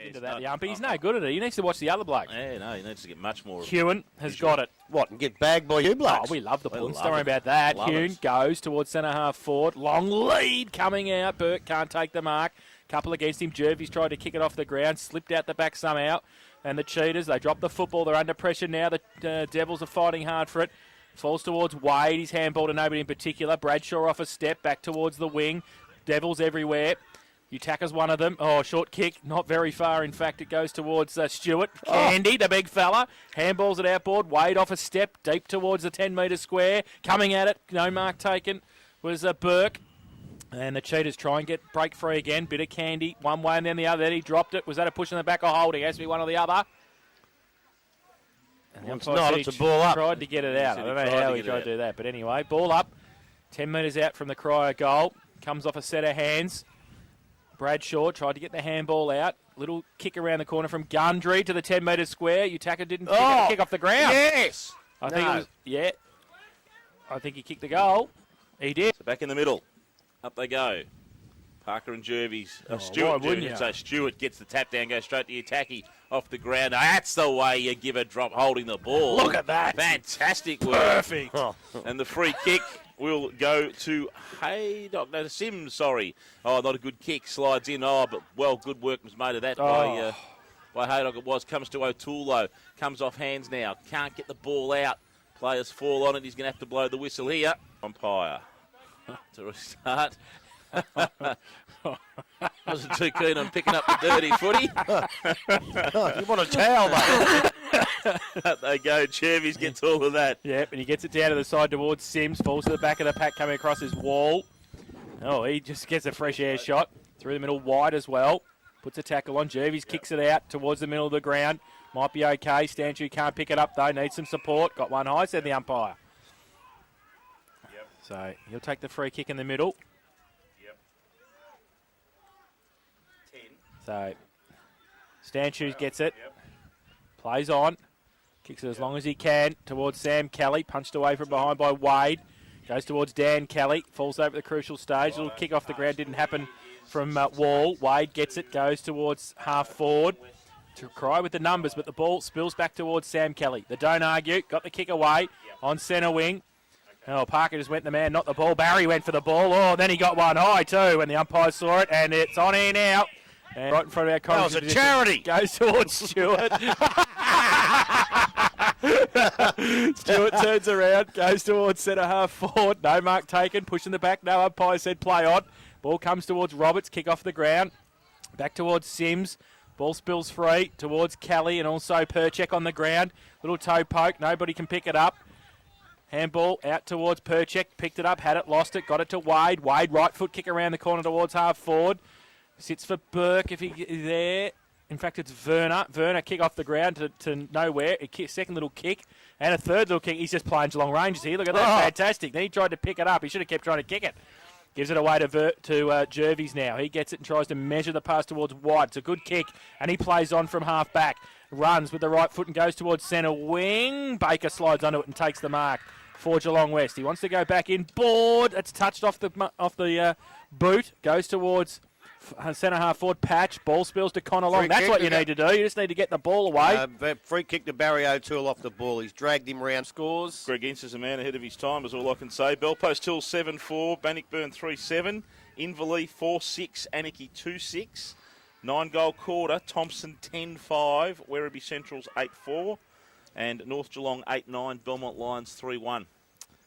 into that, the umpy. He's no good at it. He needs to watch the other bloke. Yeah, no, he needs to get much more. Hewen has got it. What, and get bagged by you blokes? Oh, we love the punts. Don't worry about that. Hewen goes towards centre half forward. Long lead coming out. Burke can't take the mark. Couple against him. Jervis tried to kick it off the ground. Slipped out the back somehow. And the Cheetahs, they drop the football. They're under pressure now. The Devils are fighting hard for it. Falls towards Wade. He's handball to nobody in particular. Bradshaw off a step. Back towards the wing. Devils everywhere. Utaka's one of them. Oh, short kick. Not very far. In fact, it goes towards Stewart. Candy, the big fella. Handballs it outboard. Wade off a step. Deep towards the 10-metre square. Coming at it. No mark taken. Was Burke. And the Cheetahs try and break free again. Bit of Candy. One way and then the other. Then he dropped it. Was that a push in the back or holding? It has to be one or the other. Well, it's not. It's a ball up. Tried to get it out. I don't know how he tried to do that. But anyway, ball up. 10 metres out from the Corio goal. Comes off a set of hands. Bradshaw tried to get the handball out. Little kick around the corner from Gundry to the 10-metre square. Utaka didn't kick off the ground. Yes. I think it was, yeah. I think he kicked the goal. He did. So back in the middle. Up they go. Parker and Jervis. Stewart gets the tap down, goes straight to Utaki off the ground. That's the way you give a drop holding the ball. Look at that. Fantastic work. Perfect. And the free kick will go to Sims, sorry. Oh, not a good kick. Slides in. Oh, but good work was made of that by Haydock. It was. Comes to O'Toole, though. Comes off hands now. Can't get the ball out. Players fall on it. He's going to have to blow the whistle here. Umpire to restart. Wasn't too keen on picking up the dirty footy. You want a towel, mate. Up they go. Chervies gets all of that. Yep, and he gets it down to the side towards Sims. Falls to the back of the pack coming across his wall. Oh, he just gets a fresh air shot. Through the middle wide as well. Puts a tackle on. Jervis kicks it out towards the middle of the ground. Might be okay. Stanchu can't pick it up though. Needs some support. Got one high, said the umpire. Yep. So he'll take the free kick in the middle. So, Stanchu gets it, plays on, kicks it as long as he can towards Sam Kelly, punched away from behind by Wade, goes towards Dan Kelly, falls over the crucial stage, little kick off the ground, didn't happen from Wall. Wade gets it, goes towards half forward, to cry with the numbers, but the ball spills back towards Sam Kelly. The don't argue, got the kick away on centre wing. Oh, Parker just went the man, not the ball. Barry went for the ball. Oh, then he got one high too, and the umpire saw it, and it's on here now. And right in front of our Corio. That was a charity. Goes towards Stewart. Stewart turns around, goes towards centre half forward. No mark taken, pushing the back. No umpire said play on. Ball comes towards Roberts, kick off the ground. Back towards Sims. Ball spills free towards Kelly and also Perchek on the ground. Little toe poke, nobody can pick it up. Handball out towards Perchek, picked it up, had it, lost it, got it to Wade. Wade, right foot kick around the corner towards half forward. Sits for Burke if he is there. In fact, it's Werner. Werner kick off the ground to nowhere. Second little kick and a third little kick. He's just playing long ranges here. Look at that. Fantastic. Then he tried to pick it up. He should have kept trying to kick it. Gives it away to Jervis now. He gets it and tries to measure the pass towards White. It's a good kick, and he plays on from half back. Runs with the right foot and goes towards centre wing. Baker slides onto it and takes the mark for Geelong West. He wants to go back in. Board. It's touched off the boot. Goes towards centre half forward patch. Ball spills to Connor Long. That's what you need to do. You just need to get the ball away. Free kick to Barry O'Toole off the ball. He's dragged him around. Scores. Greg Ince is a man ahead of his time, is all I can say. Bellpost Hill 7-4, Bannockburn 3-7, Inverleigh 4-6, Anarchy 2-6, 9-goal quarter, Thompson 10-5, Werribee Central's 8-4, and North Geelong 8-9, Belmont Lions 3-1.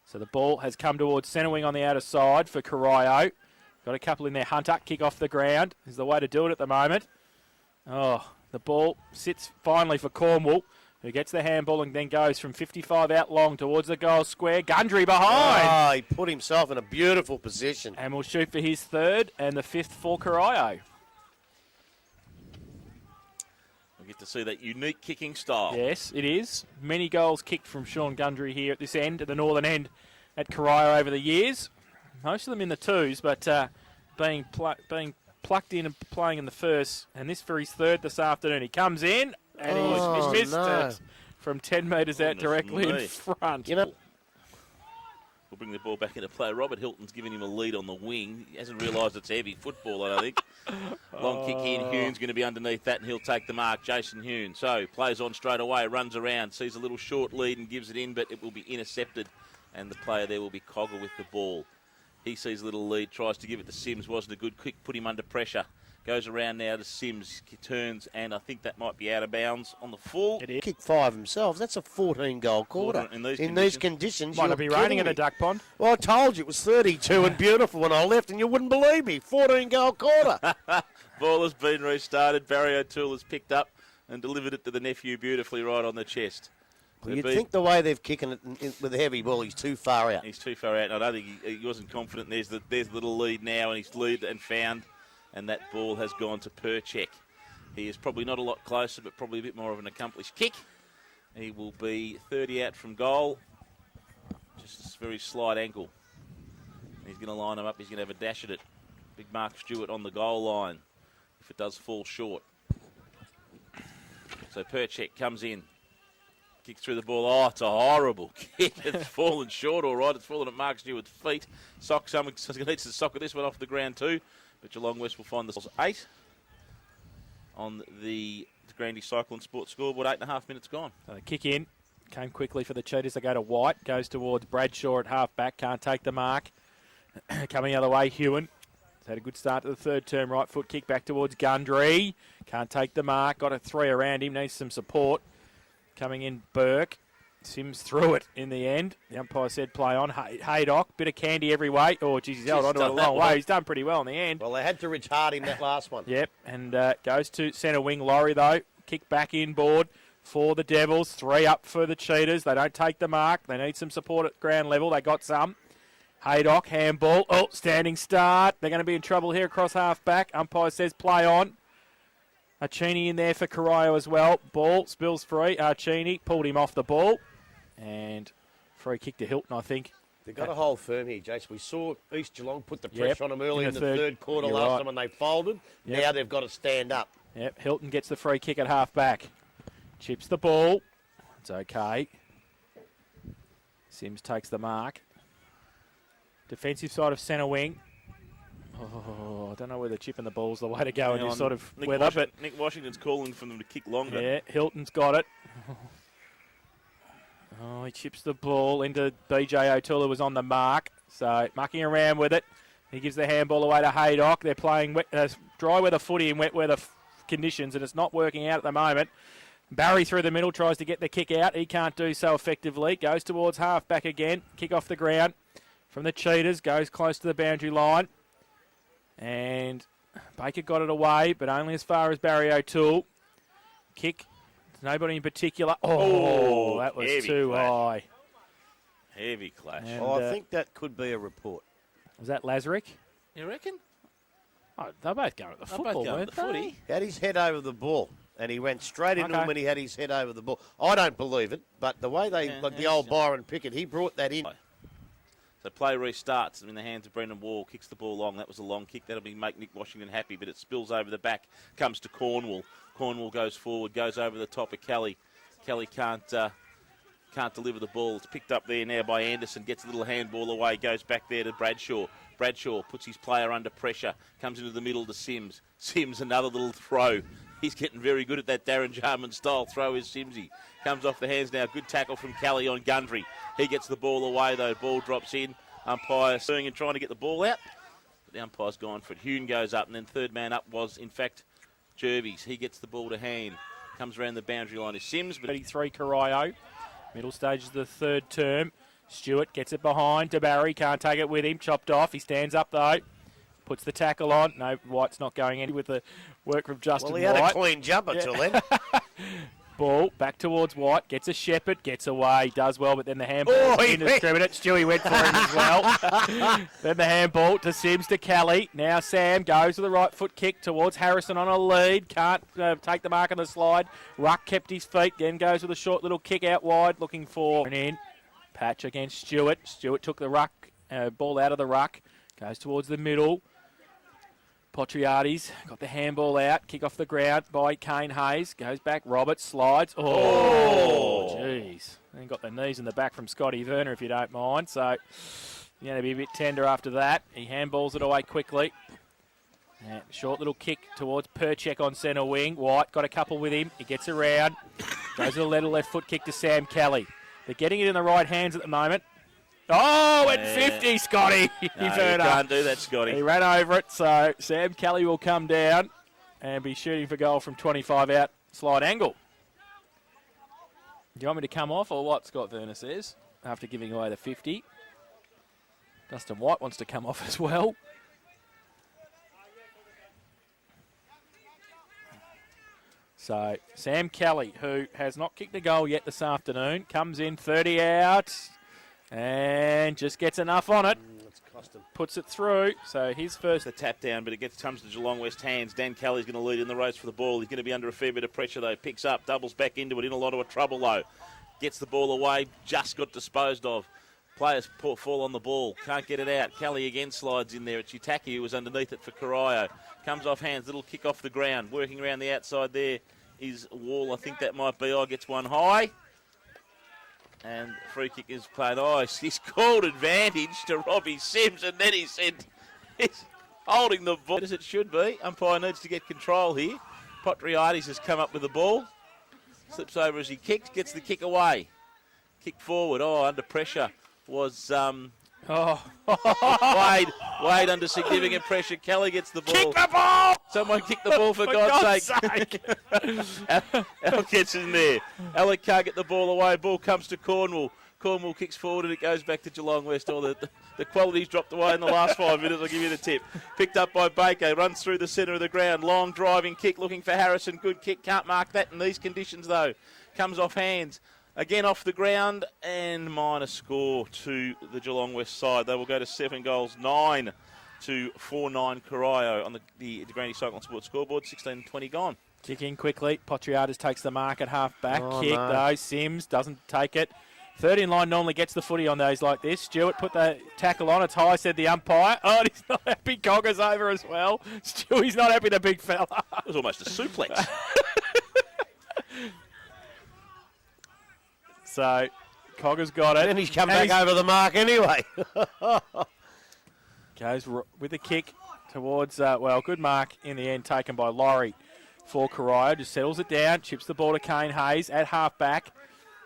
So the ball has come towards centre wing on the outer side for Corio. Got a couple in there. Hunter, kick off the ground is the way to do it at the moment. Oh, the ball sits finally for Cornwall, who gets the handball and then goes from 55 out long towards the goal square. Gundry behind. Oh, he put himself in a beautiful position. And will shoot for his third and the fifth for Corio. We get to see that unique kicking style. Yes, it is. Many goals kicked from Sean Gundry here at this end, at the northern end at Corio over the years. Most of them in the twos, but being plucked in and playing in the first, and this for his third this afternoon. He comes in, and he's missed it from 10 metres out directly in front. You know, We'll bring the ball back into play. Robert Hilton's giving him a lead on the wing. He hasn't realised it's heavy football, I don't think. Long kick in. Hune's going to be underneath that, and he'll take the mark. Jason Hune. So, plays on straight away, runs around, sees a little short lead and gives it in, but it will be intercepted, and the player there will be Cogger with the ball. He sees a little lead, tries to give it to Sims. Wasn't a good kick, put him under pressure. Goes around now to Sims. He turns, and I think that might be out of bounds on the full. He kicked 5 himself. That's a 14-goal quarter. In these conditions. Might not be raining in the duck pond. Well, I told you it was 32 and beautiful when I left, and you wouldn't believe me. 14-goal quarter. Ball has been restarted. Barry O'Toole has picked up and delivered it to the nephew beautifully right on the chest. Well, you'd think the way they've kicking it with a heavy ball, he's too far out. He's too far out. I don't think he wasn't confident. There's the little lead now, and he's lead and found. And that ball has gone to Perchek. He is probably not a lot closer, but probably a bit more of an accomplished kick. He will be 30 out from goal. Just a very slight angle. He's going to line him up. He's going to have a dash at it. Big Mark Stewart on the goal line if it does fall short. So Perchek comes in. Kicks through the ball. Oh, it's a horrible kick. It's fallen short, all right. It's fallen at Mark Stewart's feet. Someone needs to sock this one off the ground too. But Geelong West will find the 8 on the Grandy Cyclone Sports scoreboard. 8.5 minutes gone. So the kick in. Came quickly for the Cheetahs. They go to White. Goes towards Bradshaw at half-back. Can't take the mark. Coming the other way, Hewen. Had a good start to the third term. Right foot kick back towards Gundry. Can't take the mark. Got a 3 around him. Needs some support. Coming in, Burke. Sims threw it in the end. The umpire said play on. Haydock, bit of candy every way. Oh, geez, he's held on to it a long way. He's done pretty well in the end. Well, they had to Rich Hard him that last one. Yep, and goes to centre wing. Laurie, though. Kick back inboard for the Devils. 3 up for the Cheetahs. They don't take the mark. They need some support at ground level. They got some. Haydock, handball. Oh, standing start. They're going to be in trouble here across half-back. Umpire says play on. Archini in there for Corio as well. Ball spills free. Archini pulled him off the ball. And free kick to Hilton, I think. They've got to hold firm here, Jason. We saw East Geelong put the pressure on them early in the third quarter last time when they folded. Yep. Now they've got to stand up. Yep, Hilton gets the free kick at half-back. Chips the ball. It's okay. Sims takes the mark. Defensive side of centre wing. Oh, I don't know whether chipping the ball's the way to go in this sort of weather. But Nick Washington's calling for them to kick longer. Yeah, Hilton's got it. Oh, he chips the ball into BJ O'Toole, who was on the mark. So, mucking around with it. He gives the handball away to Haydock. They're playing dry weather footy in wet weather conditions, and it's not working out at the moment. Barry through the middle tries to get the kick out. He can't do so effectively. Goes towards half-back again. Kick off the ground from the Cheetahs. Goes close to the boundary line. And Baker got it away, but only as far as Barry O'Toole. Kick. Nobody in particular. Oh, that was too high. Heavy clash. And, I think that could be a report. Was that Lazarick? You reckon? Oh, they're both going at the football, weren't they? Footy. He had his head over the ball, and he went straight into him when he had his head over the ball. I don't believe it, but the way the old Byron Pickett, he brought that in. So play restarts in the hands of Brendan Wall. Kicks the ball long. That was a long kick. That'll make Nick Washington happy, but it spills over the back. Comes to Cornwall. Cornwall goes forward, goes over the top of Kelly. Kelly can't deliver the ball. It's picked up there now by Anderson. Gets a little handball away. Goes back there to Bradshaw. Bradshaw puts his player under pressure. Comes into the middle to Sims. Sims, another little throw. He's getting very good at that Darren Jarman style throw, is Simsy. Comes off the hands now. Good tackle from Kelly on Gundry. He gets the ball away, though. Ball drops in. Umpire suing and trying to get the ball out. But the umpire's gone for it. Hune goes up, and then third man up was, in fact, Jervis. He gets the ball to hand. Comes around the boundary line to Sims. But 33 Corio. Middle stage is the third term. Stewart gets it behind to Barry. Can't take it with him. Chopped off. He stands up, though. Puts the tackle on. No, White's not going in with the work from Justin White. Well, he had a clean jumper till then. Ball back towards White. Gets a Shepherd. Gets away. Does well, but then the handball indiscriminate. Stewie went for him as well. Then the handball to Sims to Kelly. Now Sam goes with the right foot kick towards Harrison on a lead. Can't take the mark on the slide. Ruck kept his feet. Then goes with a short little kick out wide. Looking for an in. Patch against Stewart. Stewart took the ruck. Ball out of the ruck. Goes towards the middle. Potriades got the handball out. Kick off the ground by Kane Hayes. Goes back. Roberts slides. Oh, jeez. And got the knees in the back from Scotty Werner, if you don't mind. So, you're going to be a bit tender after that. He handballs it away quickly. And short little kick towards Perchek on centre wing. White got a couple with him. He gets around. Goes a little left foot kick to Sam Kelly. They're getting it in the right hands at the moment. Oh, at 50, Scotty. No, you can't do that, Scotty. He ran over it, so Sam Kelly will come down and be shooting for goal from 25 out slide angle. Do you want me to come off or what, Scott Werner says, after giving away the 50? Dustin White wants to come off as well. So Sam Kelly, who has not kicked a goal yet this afternoon, comes in 30 out. And just gets enough on it. That's cost him. Puts it through. So his first. The tap down, but it comes to Geelong West hands. Dan Kelly's going to lead in the race for the ball. He's going to be under a fair bit of pressure, though. Picks up, doubles back into it, in a lot of trouble, though. Gets the ball away, just got disposed of. Players fall on the ball, can't get it out. Kelly again slides in there. It's Utaki who was underneath it for Corio. Comes off hands, little kick off the ground. Working around the outside there is Wall. I think that might be. Gets one high. And free kick is played. He's called advantage to Robbie Sims, and then he said he's holding the ball as it should be. Umpire needs to get control here. Potriades has come up with the ball. Slips over as he kicks, gets the kick away. Kick forward. Under pressure was Wade under significant pressure. Kelly gets the ball. Kick the ball! Someone kick the ball for God's sake. Alec gets in there. Alec can't get the ball away. Ball comes to Cornwall. Cornwall kicks forward and it goes back to Geelong West. All the quality's dropped away in the last 5 minutes. I'll give you the tip. Picked up by Baker. Runs through the centre of the ground. Long driving kick looking for Harrison. Good kick. Can't mark that in these conditions though. Comes off hands. Again off the ground and minus score to the Geelong West side. They will go to 7 goals, 9 to 4-9 Corio on the Granny Cyclone Sports scoreboard. 16-20 gone. Kick in quickly. Potriades takes the mark at half back. Kick though. Sims doesn't take it. 13 line normally gets the footy on those like this. Stewart put the tackle on. It's high, said the umpire. And he's not happy. Cogger's over as well. Stewie's not happy, the big fella. It was almost a suplex. So, Cogger's got it. And he's come back over the mark anyway. Goes with the kick towards, good mark in the end taken by Laurie for Corio. Just settles it down, chips the ball to Kane Hayes at half back.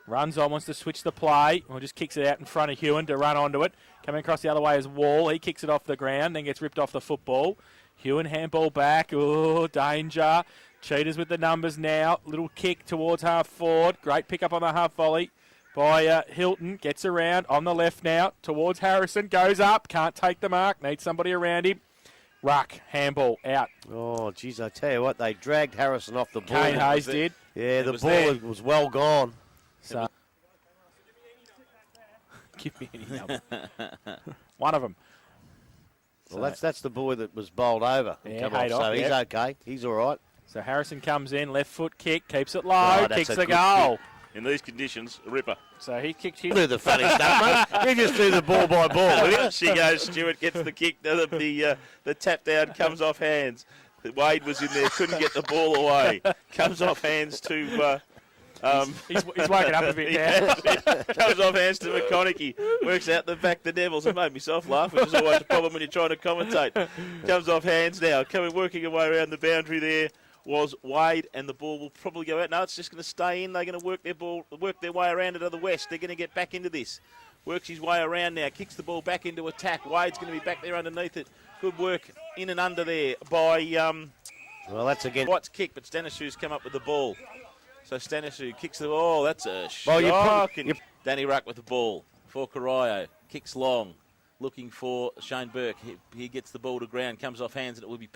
Runs on, wants to switch the play, or just kicks it out in front of Hewen to run onto it. Coming across the other way is Wall. He kicks it off the ground, then gets ripped off the football. Hewen handball back. Oh, danger. Cheetahs with the numbers now. Little kick towards half forward. Great pick up on the half volley by Hilton. Gets around on the left now towards Harrison. Goes up. Can't take the mark. Needs somebody around him. Ruck. Handball out. Oh, geez, I tell you what. They dragged Harrison off the ball. Kane Hayes did. Yeah, the ball was well gone. So, give me any number. One of them. Well, that's the boy that was bowled over. Yeah, so he's okay. He's all right. So Harrison comes in, left foot kick, keeps it low, kicks the good goal. In these conditions, a ripper. So he kicked his. Do the funny stuff, mate. You just do the ball by ball, will you? She goes, Stewart gets the kick, the tap down comes off hands. Wade was in there, couldn't get the ball away. Comes off hands to... he's woken up a bit now. Comes off hands to McConaughey. Works out the back, the Devils. It made myself laugh, which is always a problem when you're trying to commentate. Comes off hands now. Working away around the boundary there was Wade, and the ball will probably go out. No, it's just going to stay in. They're going to work their way around it to the west. They're going to get back into this. Works his way around now. Kicks the ball back into attack. Wade's going to be back there underneath it. Good work in and under there by... well, that's again... White's kick, but Stanishu's come up with the ball. So Stanishu kicks the ball. That's a shock. Danny Ruck with the ball for Corio. Kicks long. Looking for Shane Burke. He gets the ball to ground. Comes off hands and it will be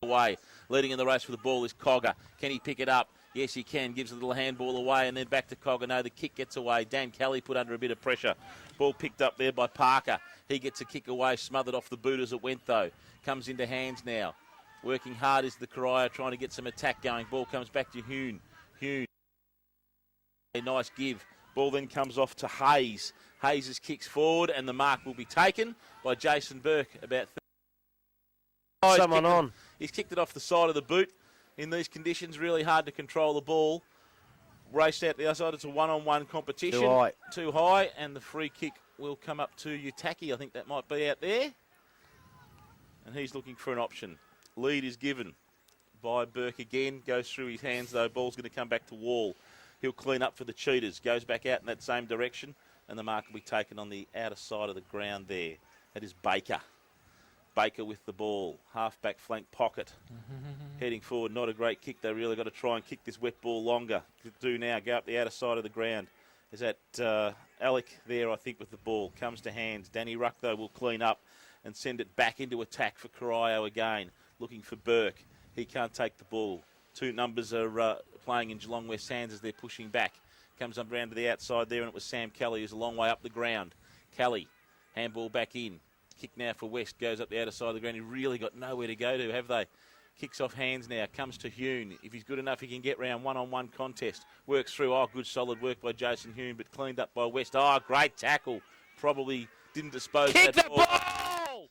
away. Leading in the race for the ball is Cogger. Can he pick it up? Yes, he can. Gives a little handball away and then back to Cogger. No, the kick gets away. Dan Kelly put under a bit of pressure. Ball picked up there by Parker. He gets a kick away. Smothered off the boot as it went though. Comes into hands now. Working hard is the Corio, trying to get some attack going. Ball comes back to Hune. A nice give. Ball then comes off to Hayes. Hayes kicks forward and the mark will be taken by Jason Burke about someone on. He's kicked it off the side of the boot. In these conditions, really hard to control the ball. Raced out the other side. It's a one-on-one competition. Too high, and the free kick will come up to Utaki. I think that might be out there. And he's looking for an option. Lead is given by Burke again. Goes through his hands, though. Ball's going to come back to Wall. He'll clean up for the Cheetahs. Goes back out in that same direction. And the mark will be taken on the outer side of the ground there. That is Baker. Baker with the ball. Half-back flank pocket. Heading forward. Not a great kick. They really got to try and kick this wet ball longer. Do now. Go up the outer side of the ground. Is that Alec there, I think, with the ball. Comes to hands. Danny Ruck, though, will clean up and send it back into attack for Corio again. Looking for Burke. He can't take the ball. Two numbers are playing in Geelong West's hands as they're pushing back. Comes up around to the outside there, and it was Sam Kelly who's a long way up the ground. Kelly, handball back in. Kick now for West, goes up the outer side of the ground. He really got nowhere to go to, have they? Kicks off hands now, comes to Hune. If he's good enough, he can get round one-on-one contest. Works through, good solid work by Jason Hune, but cleaned up by West. Great tackle. Probably didn't dispose Kick of that the ball. ball!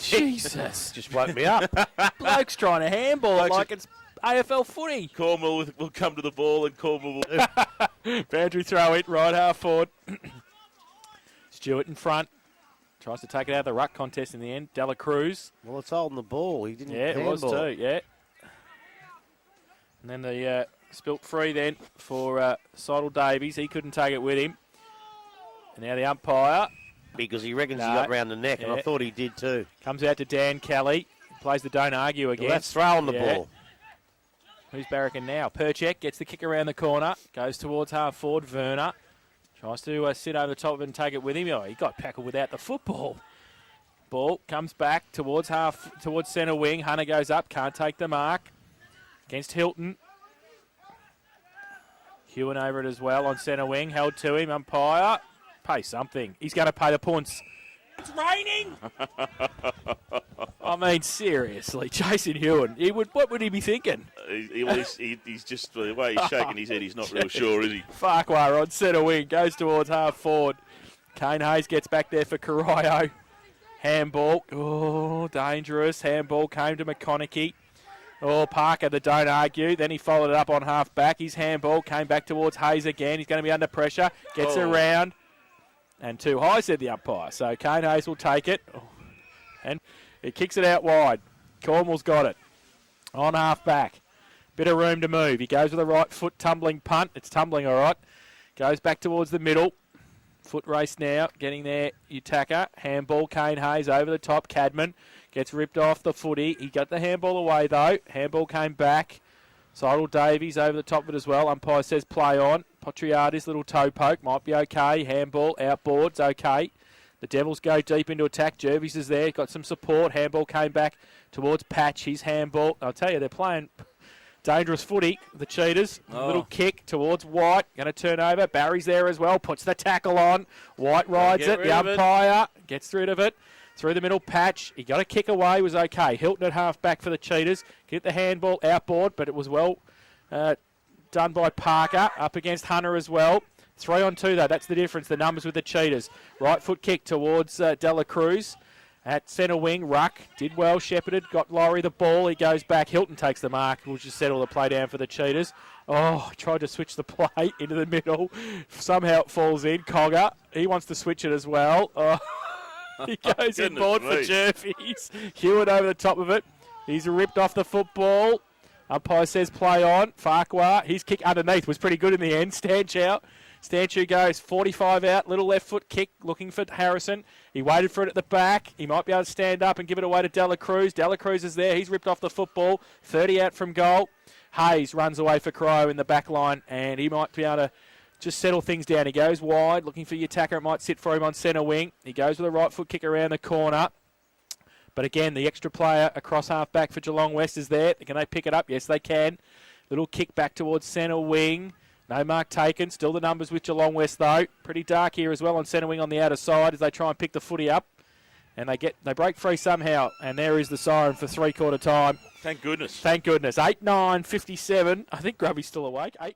Jesus. Just woke me up. Bloke's trying to handball like it's AFL footy. Cornwall will come to the ball, and Cornwall will... Boundary throw it, right half forward. Stewart in front. Tries to take it out of the ruck contest in the end. Dela Cruz. Well, it's holding the ball. He didn't Yeah, it was handball. too, yeah. And then the spilt free then for Seidel Davies. He couldn't take it with him. And now the umpire. Because he reckons he got round the neck, and I thought he did too. Comes out to Dan Kelly. Plays the don't argue again. Well, that's throwing the ball. Who's barracking now? Perchek gets the kick around the corner. Goes towards half forward. Werner. Tries to sit over the top of it and take it with him. He got tackled without the football. Ball comes back towards centre wing. Hunter goes up. Can't take the mark. Against Hilton. Hewen over it as well on centre wing. Held to him. Umpire. Pay something. He's going to pay the punts. It's raining! I mean, seriously. Jason Hewen. What would he be thinking? He's just, the way he's shaking his head, he's not real sure, is he? Farquhar on centre wing, goes towards half forward. Kane Hayes gets back there for Corio. Handball. Oh, dangerous. Handball came to McConaughey. Parker, the don't argue. Then he followed it up on half back. His handball came back towards Hayes again. He's going to be under pressure. Gets around. And too high, said the umpire. So Kane Hayes will take it. And he kicks it out wide. Cornwall's got it. On half back. Bit of room to move. He goes with a right foot tumbling punt. It's tumbling all right. Goes back towards the middle. Foot race now. Getting there. Utaka. Handball. Kane Hayes over the top. Cadman gets ripped off the footy. He got the handball away though. Handball came back. Seidel Davies over the top of it as well. Umpire says play on. Potriadis, little toe poke. Might be okay. Handball. Outboards. Okay. The Devils go deep into attack. Jervis is there. Got some support. Handball came back towards Patch. His handball. I'll tell you, they're playing dangerous footy. The Cheetahs. Little kick towards White. Going to turn over. Barry's there as well. Puts the tackle on. White rides it. The umpire gets rid of it. Through the middle, Patch. He got a kick away. Was okay. Hilton at half back for the Cheetahs. Get the handball outboard, but it was well done by Parker. Up against Hunter as well. 3-on-2 though. That's the difference. The numbers with the Cheetahs. Right foot kick towards Dela Cruz. At centre wing, Ruck did well. Shepherded, got Laurie the ball. He goes back. Hilton takes the mark. We'll just settle the play down for the Cheetahs. Tried to switch the play into the middle. Somehow it falls in. Cogger, he wants to switch it as well. He goes inboard for Jervis. Hewitt over the top of it. He's ripped off the football. Umpire says play on. Farquhar, his kick underneath was pretty good in the end. Stanchu goes 45 out. Little left foot kick looking for Harrison. He waited for it at the back. He might be able to stand up and give it away to Dela Cruz. Dela Cruz is there. He's ripped off the football. 30 out from goal. Hayes runs away for Crow in the back line, and he might be able to just settle things down. He goes wide, looking for Utaka. It might sit for him on centre wing. He goes with a right foot kick around the corner. But again, the extra player across half back for Geelong West is there. Can they pick it up? Yes, they can. Little kick back towards centre wing. No mark taken. Still the numbers with Geelong West, though. Pretty dark here as well on centre wing on the outer side as they try and pick the footy up. And they break free somehow. And there is the siren for three-quarter time. Thank goodness. Thank goodness. 8-9, 57. I think Grubby's still awake. 8-9.